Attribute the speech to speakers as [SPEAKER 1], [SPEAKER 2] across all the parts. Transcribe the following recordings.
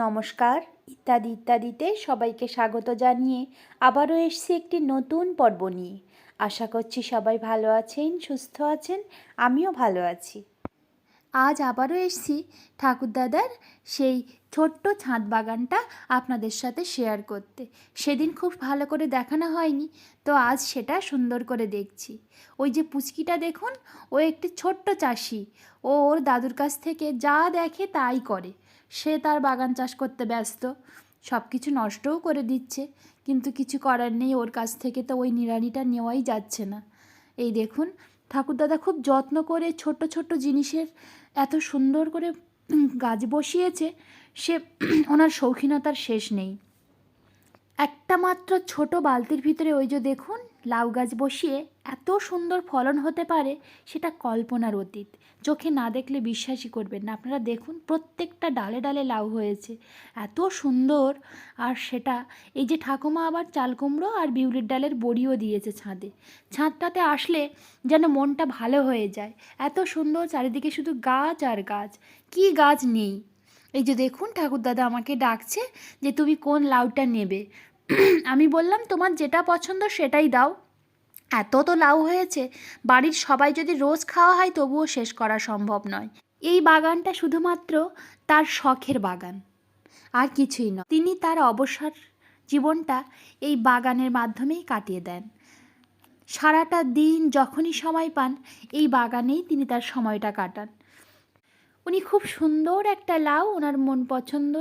[SPEAKER 1] নমস্কার ইত্যাদি ইত্যাদিতে সবাইকে স্বাগত জানিয়ে আবারও এসেছি একটি নতুন পর্ব নিয়ে। আশা করছি সবাই ভালো আছেন, সুস্থ আছেন, আমিও ভালো আছি। আজ আবারও এসেছি ঠাকুরদাদার সেই ছোট্ট ছাদ বাগানটা আপনাদের সাথে শেয়ার করতে। সেদিন খুব ভালো করে দেখানো হয়নি, তো আজ সেটা সুন্দর করে দেখছি। ওই যে পুচকিটা দেখুন, ও একটি ছোট্ট চাষি। ও ওর দাদুর কাছ থেকে যা দেখে তাই করে। সে তার বাগান চাষ করতে ব্যস্ত, সব কিছু নষ্টও করে দিচ্ছে, কিন্তু কিছু করার নেই, ওর কাছ থেকে তো ওই নিড়ানিটা নেওয়াই যাচ্ছে না। এই দেখুন, ঠাকুরদাদা খুব যত্ন করে ছোট ছোট জিনিসের এত সুন্দর করে গাছ বসিয়েছে, সে ওনার শৌখিনতার শেষ নেই। একটা মাত্র ছোট বালতির ভিতরে ওই যে দেখুন লাউ গাছ বসিয়ে এত সুন্দর ফলন হতে পারে, সেটা কল্পনার অতীত। চোখে না দেখলে বিশ্বাসই করবেন না। আপনারা দেখুন, প্রত্যেকটা ডালে ডালে লাউ হয়েছে, এত সুন্দর। আর সেটা এই যে ঠাকুমা আবার চাল কুমড়ো আর বিউলির ডালের বড়িও দিয়েছে ছাদে। ছাদটাতে আসলে যেন মনটা ভালো হয়ে যায়, এত সুন্দর চারিদিকে শুধু গাছ আর গাছ, কি গাছ নেই। এই যে দেখুন, ঠাকুরদাদা আমাকে ডাকছে যে তুমি কোন লাউটা নেবে। আমি বললাম তোমার যেটা পছন্দ সেটাই দাও। এত তো লাউ হয়েছে, বাড়ির সবাই যদি রোজ খাওয়া হয় তবুও শেষ করা সম্ভব নয়। এই বাগানটা শুধুমাত্র তার শখের বাগান, আর কিছুই নয়। তিনি তার অবসর জীবনটা এই বাগানের মাধ্যমেই কাটিয়ে দেন। সারাটা দিন যখনই সময় পান এই বাগানেই তিনি তার সময়টা কাটান। উনি খুব সুন্দর একটা লাউ ওনার মন পছন্দ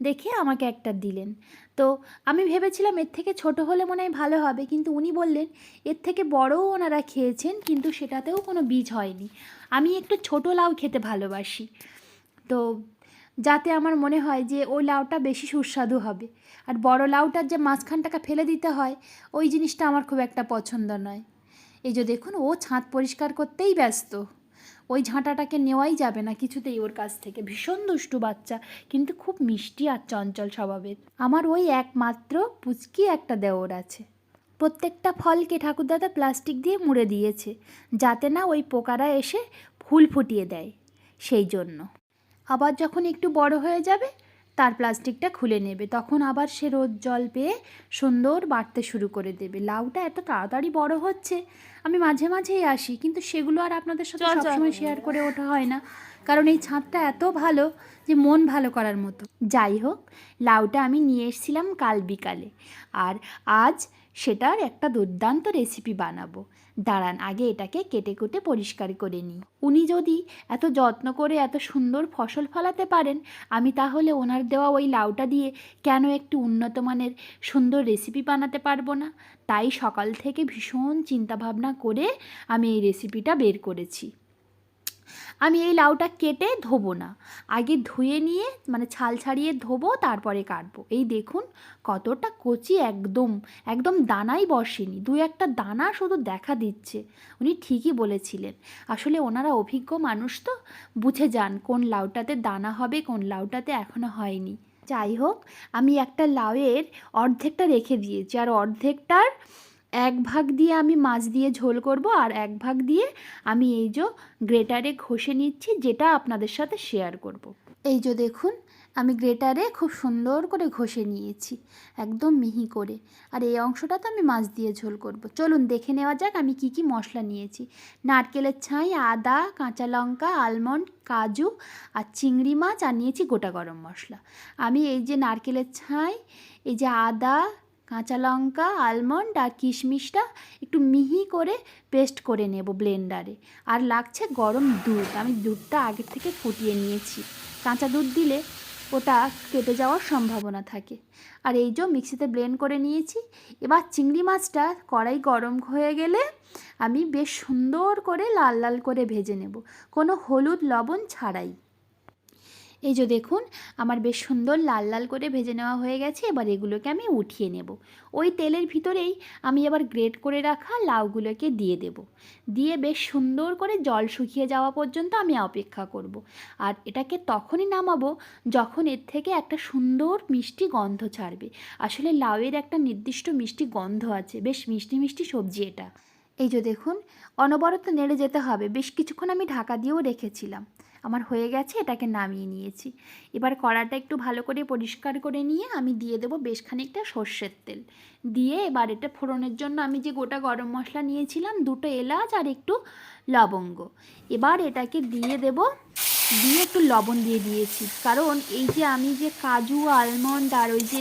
[SPEAKER 1] দেখে আমাকে একটা দিলেন। তো আমি ভেবেছিলাম এর থেকে ছোট হলে মনে হয় ভালো হবে, কিন্তু উনি বললেন এর থেকে বড়ও ওনারা খেয়েছেন, কিন্তু সেটাতেও কোনো বীজ হয়নি। আমি একটু ছোট লাউ খেতে ভালোবাসি, তো যাতে আমার মনে হয় যে ওই লাউটা বেশি সুস্বাদু হবে। আর বড় লাউটার যে মাঝখানটাকে ফেলে দিতে হয়, ওই জিনিসটা আমার খুব একটা পছন্দ নয়। এই যে দেখুন, ও ছাদ পরিষ্কার করতেই ব্যস্ত। ওই ঝাঁটাটাকে নেওয়াই যাবে না কিছুতেই ওর কাছ থেকে। ভীষণ দুষ্টু বাচ্চা, কিন্তু খুব মিষ্টি আর চঞ্চল স্বভাবের। আমার ওই একমাত্র পুচকি একটা দেওর আছে। প্রত্যেকটা ফলকে ঠাকুরদাদা প্লাস্টিক দিয়ে মুড়ে দিয়েছে, যাতে না ওই পোকারা এসে ফুল ফুটিয়ে দেয়, সেই জন্য। আবার যখন একটু বড় হয়ে যাবে তার প্লাস্টিকটা খুলে নেবে, তখন আবার সে রোদ জল পেয়ে সুন্দর বাড়তে শুরু করে দেবে। লাউটা এত তাড়াতাড়ি বড় হচ্ছে, আমি মাঝে মাঝেই আসি, কিন্তু সেগুলো আর আপনাদের সাথে সবসময় শেয়ার করে ওঠা হয় না, কারণ এই ছাদটা এত ভালো যে মন ভালো করার মতো। যাই হোক, লাউটা আমি নিয়ে এসেছিলাম কাল বিকালে, আর আজ সেটার একটা দুর্দান্ত রেসিপি বানাবো। দাঁড়ান, আগে এটাকে কেটে কুটে পরিষ্কার করে নিই। উনি যদি এত যত্ন করে এত সুন্দর ফসল ফলাতে পারেন, আমি তাহলে ওনার দেওয়া ওই লাউটা দিয়ে কেন একটি উন্নত মানের সুন্দর রেসিপি বানাতে পারবো না? তাই সকাল থেকে ভীষণ চিন্তাভাবনা করে আমি এই রেসিপিটা বের করেছি। আমি এই লাউটা কেটে ধোবো না, আগে ধুয়ে নিয়ে মানে ছাল ছাড়িয়ে ধোবো, তারপরে কাটবো। এই দেখুন কতটা কচি, একদম একদম দানাই বসেনি, দু একটা দানা শুধু দেখা দিচ্ছে। উনি ঠিকই বলেছিলেন, আসলে ওনারা অভিজ্ঞ মানুষ, তো বুঝে যান কোন লাউটাতে দানা হবে, কোন লাউটাতে এখনো হয়নি। যাই হোক, আমি একটা লাউয়ের অর্ধেকটা রেখে দিয়েছি, আর অর্ধেকটার এক ভাগ দিয়ে আমি মাছ দিয়ে ঝোল করব, আর এক ভাগ দিয়ে আমি এই যে গ্রেটারে ঘষে নিচ্ছি, যেটা আপনাদের সাথে শেয়ার করব। এই যে দেখুন, আমি গ্রেটারে খুব সুন্দর করে ঘষে নিয়েছি, একদম মিহি করে। আর এই অংশটা তো আমি মাছ দিয়ে ঝোল করব। চলুন দেখে নেওয়া যাক আমি কি কি মশলা নিয়েছি। নারকেলের ছাই, আদা, কাঁচা লঙ্কা, আলমন্ড, কাজু আর চিংড়ি মাছ, আর নিয়েছি গোটা গরম মশলা। আমি এই যে নারকেলের ছাই, এই যে আদা, কাঁচা লঙ্কা, আলমন্ড আর কিশমিশটা একটু মিহি করে পেস্ট করে নেব ব্লেন্ডারে। আর লাগছে গরম দুধ, আমি দুধটা আগে থেকে ফুটিয়ে নিয়েছি, কাঁচা দুধ দিলে ওটা কেটে যাওয়ার সম্ভাবনা থাকে। আর এই যে মিক্সিতে ব্লেন্ড করে নিয়েছি। এবার চিংড়ি মাছটা কড়াই গরম হয়ে গেলে আমি বেশ সুন্দর করে লাল লাল করে ভেজে নেব, কোনো হলুদ লবণ ছাড়াই। এই যে দেখুন, আমার বেশ সুন্দর লাল লাল করে ভেজে নেওয়া হয়ে গেছে। এবার এগুলোকে আমি উঠিয়ে নেব। ওই তেলের ভিতরেই আমি আবার গ্রেট করে রাখা লাউগুলোকে দিয়ে দেব। দিয়ে বেশ সুন্দর করে জল শুকিয়ে যাওয়া পর্যন্ত আমি অপেক্ষা করব। আর এটাকে তখনই নামাবো যখন এর থেকে একটা সুন্দর মিষ্টি গন্ধ ছাড়বে। আসলে লাউয়ের একটা নির্দিষ্ট মিষ্টি গন্ধ আছে, বেশ মিষ্টি মিষ্টি সবজি এটা। এই যে দেখুন, অনবরত নেড়ে যেতে হবে। বেশ কিছুক্ষণ আমি ঢাকা দিয়েও রেখেছিলাম। আমার হয়ে গেছে, এটাকে নামিয়ে নিয়েছি। এবার কড়াটা একটু ভালো করে পরিষ্কার করে নিয়ে আমি দিয়ে দেবো বেশ খানিকটা সর্ষের তেল। দিয়ে এবার এটা ফোড়নের জন্য আমি যে গোটা গরম মশলা নিয়েছিলাম, 2টো এলাচ আর একটু লবঙ্গ, এবার এটাকে দিয়ে দেব। দিয়ে একটু লবণ দিয়ে দিয়েছি, কারণ এই যে আমি যে কাজু, আলমন্ড আর ওই যে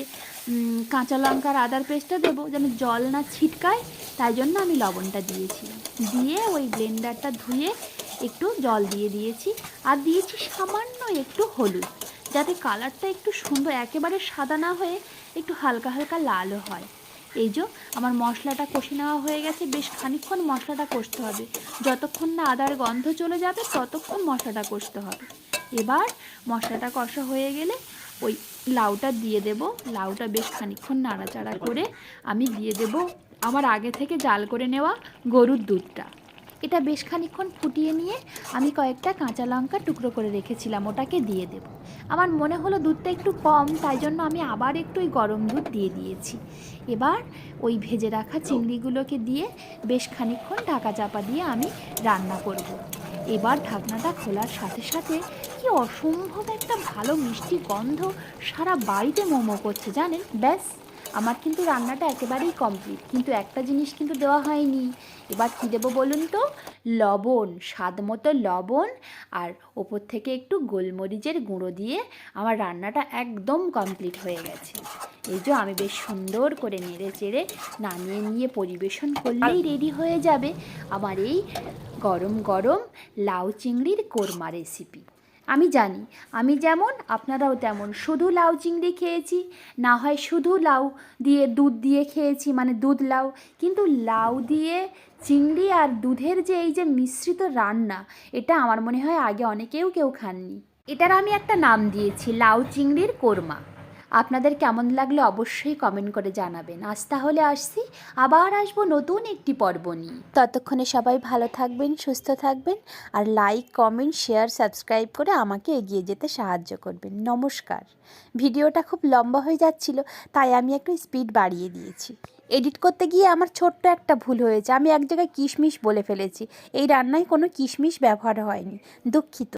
[SPEAKER 1] কাঁচা লঙ্কার আদার পেস্টটা দেবো যেন জল না ছিটকায়, তাই জন্য আমি লবণটা দিয়েছিলাম। দিয়ে ওই ব্লেন্ডারটা ধুয়ে একটু জল দিয়ে দিয়েছি, আর দিয়েছি সামান্য একটু হলুদ, যাতে কালারটা একটু সুন্দর, একেবারে সাদা না হয়ে একটু হালকা হালকা লালও হয়। এই যে আমার মশলাটা কষে নেওয়া হয়ে গেছে, বেশ খানিকক্ষণ মশলাটা কষতে হবে, যতক্ষণ না আদার গন্ধ চলে যাবে ততক্ষণ মশলাটা কষতে হবে। এবার মশলাটা কষা হয়ে গেলে ওই লাউটা দিয়ে দেব। লাউটা বেশ খানিকক্ষণ নাড়াচাড়া করে আমি দিয়ে দেব আমার আগে থেকে জাল করে নেওয়া গরুর দুধটা। এটা বেশ খানিকক্ষণ ফুটিয়ে নিয়ে আমি কয়েকটা কাঁচা লঙ্কা টুকরো করে রেখেছিলাম, ওটাকে দিয়ে দেব। আমার মনে হলো দুধটা একটু কম, তাই জন্য আমি আবার একটু ওই গরম দুধ দিয়ে দিয়েছি। এবার ওই ভেজে রাখা চিংড়িগুলোকে দিয়ে বেশ খানিকক্ষণ ঢাকা চাপা দিয়ে আমি রান্না করব। এবার ঢাকনাটা খোলার সাথে সাথে কি অসম্ভব একটা ভালো মিষ্টি গন্ধ সারা বাড়িতে মোমো করছে জানেন। ব্যাস, আমার কিন্তু রান্নাটা একেবারেই কমপ্লিট, কিন্তু একটা জিনিস কিন্তু দেওয়া হয়নি। এবার কী দেবো বলুন তো? লবণ, স্বাদ মতো লবণ, আর ওপর থেকে একটু গোলমরিচের গুঁড়ো দিয়ে আমার রান্নাটা একদম কমপ্লিট হয়ে গেছে। এই যে আমি বেশ সুন্দর করে নেড়ে চেড়ে নামিয়ে নিয়ে পরিবেশন করলেই রেডি হয়ে যাবে আমার এই গরম গরম লাউ চিংড়ির কোরমা রেসিপি। আমি জানি আমি যেমন আপনারাও তেমন শুধু লাউ চিংড়ি খেয়েছি, না হয় শুধু লাউ দিয়ে দুধ দিয়ে খেয়েছি, মানে দুধ লাউ, কিন্তু লাউ দিয়ে চিংড়ি আর দুধের যে এই যে মিশ্রিত রান্না, এটা আমার মনে হয় আগে কেউ খাননি। এটার আমি একটা নাম দিয়েছি লাউ চিংড়ির কোরমা। আপনাদের কেমন লাগলো অবশ্যই কমেন্ট করে জানাবেন। আজ তাহলে আসছি, আবার আসবো নতুন একটি পর্ব নিয়ে। ততক্ষণে সবাই ভালো থাকবেন, সুস্থ থাকবেন, আর লাইক, কমেন্ট, শেয়ার, সাবস্ক্রাইব করে আমাকে এগিয়ে যেতে সাহায্য করবেন। নমস্কার। ভিডিওটা খুব লম্বা হয়ে যাচ্ছিল, তাই আমি একটু স্পিড বাড়িয়ে দিয়েছি। এডিট করতে গিয়ে আমার ছোট্ট একটা ভুল হয়েছে, আমি এক জায়গায় কিশমিশ বলে ফেলেছি। এই রান্নায় কোনো কিশমিশ ব্যবহার হয়নি, দুঃখিত।